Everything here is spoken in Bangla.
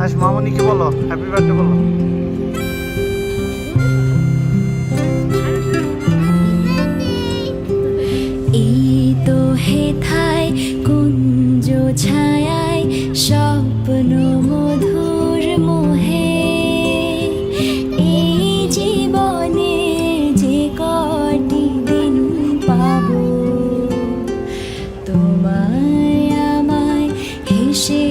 আজ মামনিকে বলো হ্যাপি বার্থডে বলো। এই তো হেথায় কুঞ্জ ছায়ায় স্বপ্ন মধুর মোহে, এই জীবনে যে কটি দিন পাবো তোমায় আমায় হেসে